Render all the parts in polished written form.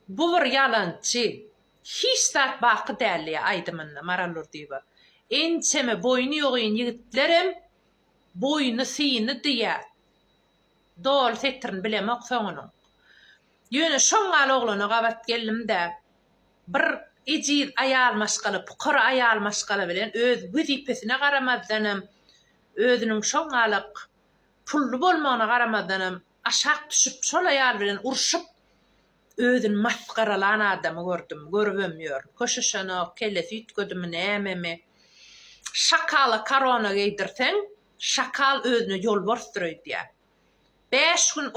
Bu bir yalançı. Hiç tat bakı dälli aydymynda maralur diýip. Ençeme boynu ýogyň ýigitlerim boynu syny diýär. Dol settirin bilemek soňuny. Ýöne şoňal oglany gabat geldim-de bir ejir aýal maşgaly, puqur aýal maşgaly bilen öz wezipesine garamazdanam, özüniň şoňalyk pullu bolmagyna garamazdanam aşak düşüp şol aýal bilen urşup özüni masgaralan adamy gördüm, görübemýär. Köşeşana kellesi ütgödüm näme? Şakaly korona geydirseň, şakal özüne ýol borsdurýar. 5 gün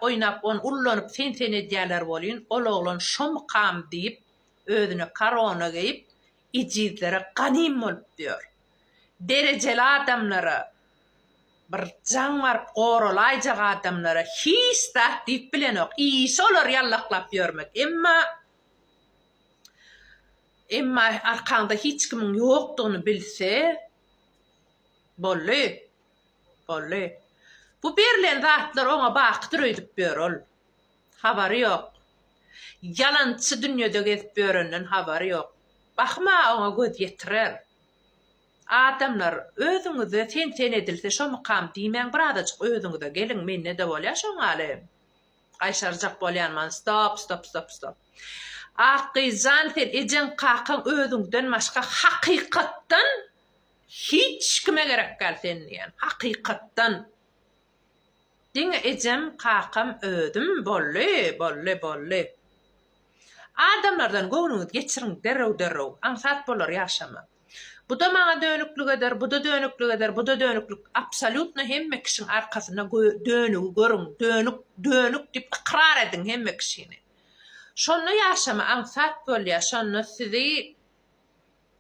oynap on ullanyp sen edýärler bolýan. Ol oglan şomkam diýip özüne korona geyip ijizlere ganim bolup diýär. Dereceli adamlara bir jaňar goralaýjak adamlara hiç dat diýip bilenok. Ýyşy olar ýallaklap ýörmek. Emma arkanda hiç kimin ýokdugyny bilse bolly. Bu berlen zatlar ona bakdyr öýdüp berol. Habary ýok. Yalançy dünýede gezip berenden habary ýok. Bakma ona göz ýetirer. Adamlar özüňize sen edilse şo mukam diýmän bir adajyk özüňize gelin menne de bolýar şoňaly. Aýşarjak bolýanman stop. Akyzan sen ejen kakan özüňden başga hakykatdan hiç kime gerek gel sen hakykatdan. Diňe ejem kakam ödüm bolly. Adamlardan göwnüňiz geçiriň derrew. Ansat bolar ýaşama. Bu da maňa dönüklük eder, bu da dönüklük. Absolutna hemme kişiň arkasyna dönügi görüň, dönük diýip ikrar edin hemme kişini. Şonu ýaşama ansat bolýar, şonu sizi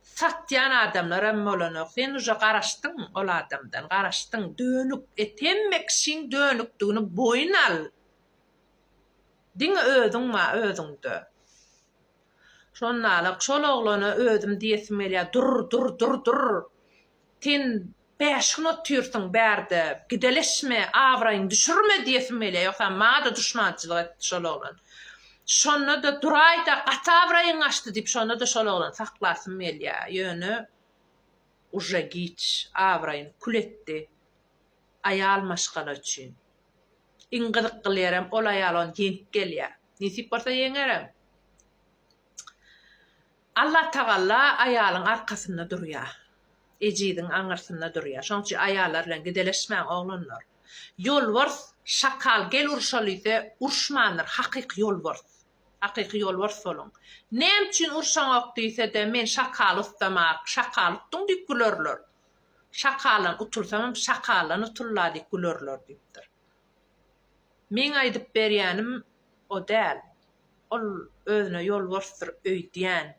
satyan adamlar emmolanok. Sen uja garaşdyň ol adamdan, garaşdyň dönük etemme kişiň dönükdigini boyun al. Diňe özüňde. Şonnalyk şol oglany özüm diýesim gelýär. Dur. Sen 5 gün otyrsyň bärde. Gideleşme, awraýyň düşürme diýesim gelýär. Ýoksa maňa düşmançylyk etdi şol oglan. Şonda da duraýda atawraýyň açdy diýip şonda da şol oglan saklasym gelýär. Ýöne uja giç awraýyň kuletdi. Aýal maşgala üçin. İňgilik gylýaram, ol aýalon ýenip gelýär. Nisip bolsa ýeňerem. Allah Taala aýalyň arkasynda durýar. Ejidiň aňarsynda durýar. Şoň üçin aýallar bilen gideleşmäň oglanlar. Ýolbars şakal gel urşalysa urşmandyr, hakyky ýolbars bolun. Näme üçin urşaňok diýse de men şakal ustamak, şakal utdyň diýip gülerler. Şakalan utursam şakalan uturlar diýip gülerler diýipdir. Men aýdyp berýänim o däl. Ol özüne ýolbarsdyr öýdýän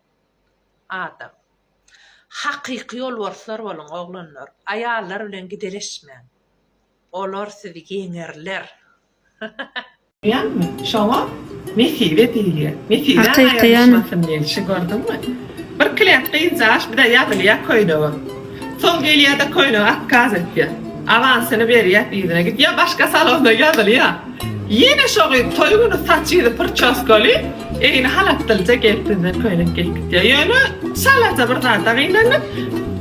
adam. Hakyky ýolbarslar bolun oglanlar. Aýallar bilen gideleşmäň. Olar sizi ýeňerler. Yani şoňa mesibe diýilýär. Mesibe aýarlaşmasyn diýilşi gördünmi? Bir klientde izaş bir de ýadylýar koýnowy. Sol gelýär de koýnowy akkaz etdi. Avansyny berýär diýdine git. Ya başga salonda ýadylýar. Ýene şoňy toýguny saçydy pırçaskaly, eýne halatdylja geldinden koýnak geldi. Ýöne salaja bir zata gynanyp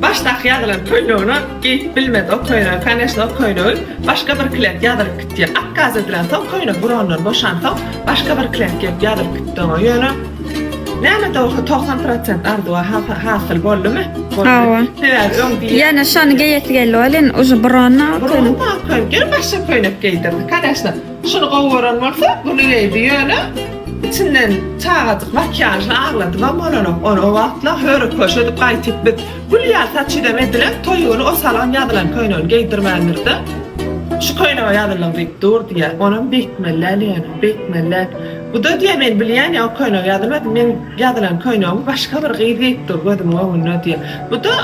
başdaki ýadylar koýnowyny geyip bilmedi o koýnowy, конечно o koýnowy başga bir klient ýadyryp gitdi. Akkaz edilen soň koýnow burondan boşansoň başga bir klient gelip ýadyryp gitdi. Ýöne näme de 90% arduwa hasyl boldymy? Hawa. Ýani şonu geýetgeli bolen uja buronna koýnow başga koýnak geýdirdi. Конечно şunu gowaran bolsa bunu geýdi ýöne içinden çağadyk makyajla ağladı ve molanok onu o wagtla höre köşedip gaýtyp bit. Bu ýa saçydam edilen toýuny o salon ýadylan koýnowy geýdirmändirdi. Şu koýnowy ýadylan diýip durdy ýa, onuň bekmeller. Bu da diýär men bilýän ýa o koýnowy ýadylmady, men ýadylan koýnowy başga bir gyýdyp durgandym owuny diýär. Bu da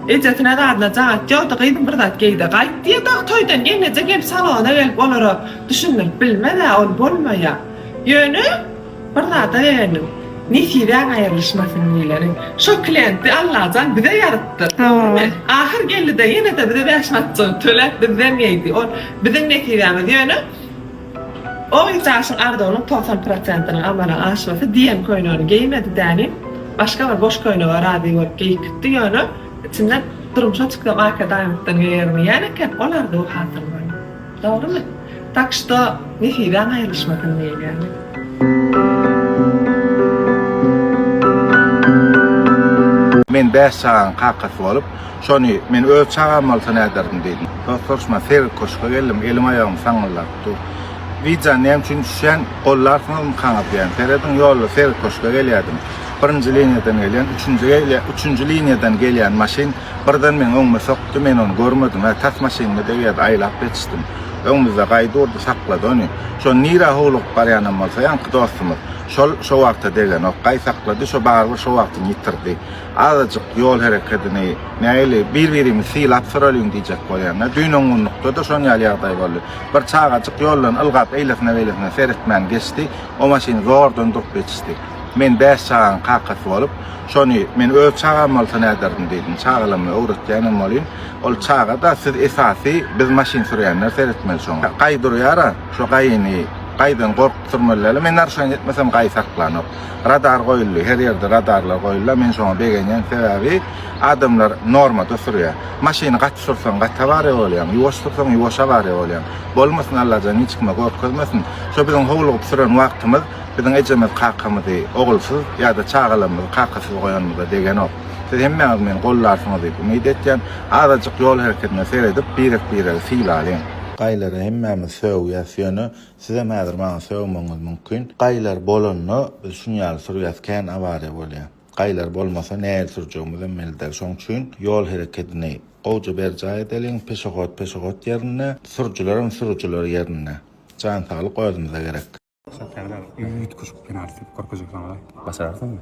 ejetine dadla jagat ýok da gyýdym bir zat geýdi. Gaýtdy da toýdan ýene gelip salona gelip olara düşündirip bilmedi, ol bolmaýar. Ýöne bir zata beğendim. Nesiben ayrılışmasın diýilerin. Şo klienti Allah'tan bize yaratdı. Ahir geldi de yine de bize beşmatçı tölep bizden yedi. Bizim nesibemiz ýöne O icasın ardağının 90%'inin amana aşması diyen koyunu giymedi däni. Başka bir boş koyunu var adi bolup giyikdi ýöne içinden durmuşa çykdy marka daýmykdan ýerine ýa-ni olar da o hatırlary. Dogrymy? Tak što nihiden ayrılışmadın yani. Men 5 saat kakasy bolup, şonu men öz çağam bolsa näderdim dedim. Dostlarıma fer koşga geldim, elim ayağım saňyllapdy. Vijan näme üçin düşen gollaryny kaňap ýan. Feredin ýoly fer koşga gelýärdim. Birinji liniýadan gelýän, üçünji liniýadan gelýän maşin birden men öňüme sokdy, men onu görmedim. Tas maşyny da ýa-da aýlap geçdim. Öňümizde gaýdurdy, saklady onu. Şo nira howluk barýanam bolsa, ýa-ni dostum. Şo wagtda degen o gaý saklady, şo barby şo wagtny ýitirdi. Azajyk ýol hereketini näili bir-birimiz silap suralyň diýjek bolýan. Düýnüňnükde da şoň ýaly boldy. Bir çağajyk ýoldan ylgap eýlefne seretmän geçdi. O maşyny zordan durup geçdi. Men 5 saat kakasy bolup, şonu men öz çağam bolsa näderdim dedim. Çağalamy öwretýänim bolýan. Ol çağa da siz esasy biz maşyn sürýänler seretmeli şoň. Gaýdyrýara, şo gaýyny gaýdan gorkup sürmelleri men narşan etmesem gaý saklanyp. Radar goýuldy, her ýerde radarlar goýuldy. Men şoňa begenýän sebäbi adamlar normada sürýär. Maşyny gaty sürsen gaty bary bolýan, ýuwaş sürsen ýuwaşa bary bolýan. Bolmasyn Allahan hiç kime gorkuzmasyn. Şo biziň howlugyp süren wagtymyz, biziň ejemiz kakamy ogulsyz ýa-da çağalamyz kakasy goýanmyz degen ok. Siz hemmäňiz men gollarsynız diýip umyt etýän azajyk ýol hereketine seredip bir-bir filalyň. Gaýlary hemmämiz söwýäsýöni, size mäzir maňa söwmeňiz mümkin. Gaýlar bolanyny biz şuňaly sürýäskän awary bolýar. Gaýlar bolmasa näme sürjegimiz bilmeler. Şoň üçin ýol hereketini gowja berjä edeliň, peşogot ýerine, sürjüler ýerine. Jan saglyk goýmamyza gerek. Şekerler üýt kuşup penalty korkacak sana. Başararsın mı?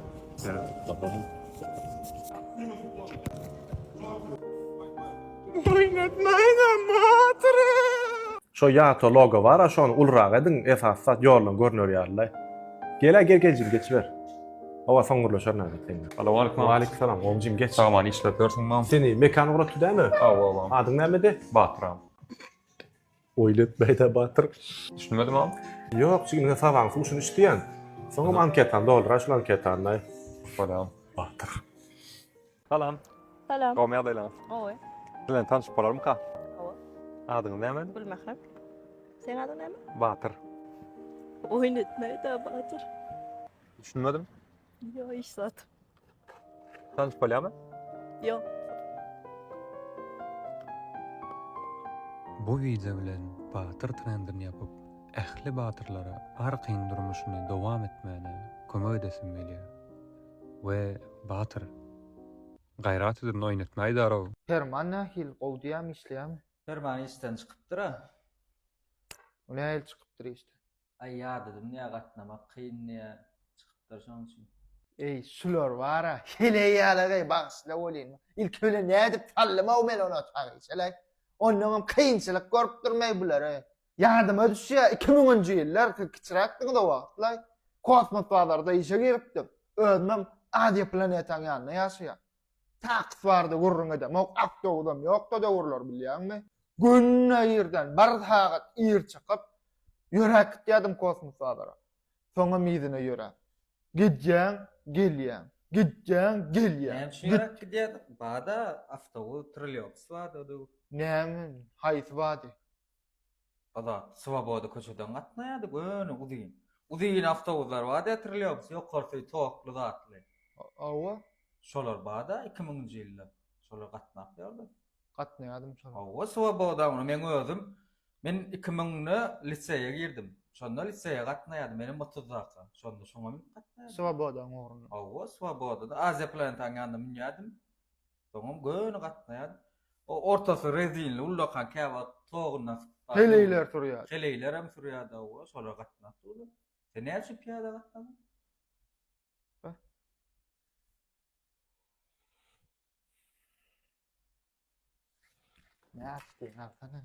Şo ýato logo var, şonu ulraq edin, esas sat ýoldan görnür ýaly. Gel geçiver. Awa soňurlaşar näme? Assalamualaikum. Wa aleykum salam. Omjim geç. Saman işlepiyorsun mam. Seni mekan uğratdy dämi? Awa. Adyň näme? Batıram. Oýlap Batır. Düşünmedim mam. Ýok, şeňle sabaň şunu işleýän. Soňra anketan doldur, şol anketanly. Salam. Batır. Salam. Salam. Gomýa diýlen. Oy. Bilen tanışyp bolarmy ka? Owa. Adyň näme? Gülmahram. Sen adyň näme? Batır. Oýnatmaýda Batır. Düşünmedim. Yo, iş zat. Tanışyp bolýarmy? Yo. Bu video bilen Batır trendirini yapıp, ähli batırlara arqyn durmuşyny dowam etmäne kömek edesim gelýär. We Batır gaýrat edip oýnatmaý daraw. Herman nähil gowdýam işleýärmi? Herman işten çykypdyr ha. O nähil çykypdyr işte. Ay ya dedim, niye gatnamak kıyın, niye çykypdyr şoň üçin. Ey şular var ha. Hele ýalagay bagsla bolýan. İlk öyle nädip tallama o men ona taýşelek. Ondan kıyınçylyk gorkdurmaý bular. Yardım ödüşýär 2000-nji ýyllar kiçirakdyň da wagtlar. Kosmos bazarda işe giripdim. Özüm adi planetaň ýanyna ýaşaýar. Taqs bardy gurrun edem. O akdogdam ýokda da gurlar bilýärmi? Günne ýerden bir sagat ýer çykyp ýörek gitdim kosmos bazara. Soňa mizine ýörek. Gidýän, gelýän. Gidýän, gelýän. Näme şu ýörek gidýär? Bada avtobus trilyops bada. Näme? Haýsy bady? Bada Svoboda köçeden gatnaýady göni uzyn. Uzyn avtobuslar bada trilyops ýokarty tokly zatly. Awa, Şolar bada 2000-nji ýyllar. Şolar gatnap ýerdi. gatnaýadym şolar. Awa Svoboda men özüm 2000-nji liseýe girdim. Şonda liseýe gatnaýady menim 30-da. Şonda şoňa men gatnaýadym. Swobodaň ogruny. Awa Svoboda Azia planetaň ýanynda minýärdim. Soňam göni gatnaýady. O ortasy rezinli ullakan käwa toğundan. Heleyler turýar. Heleyler hem sürýärdi awa, şolar gatnap durdy. Sen näçe piýada gatnadyn? Näçe diýen alsana.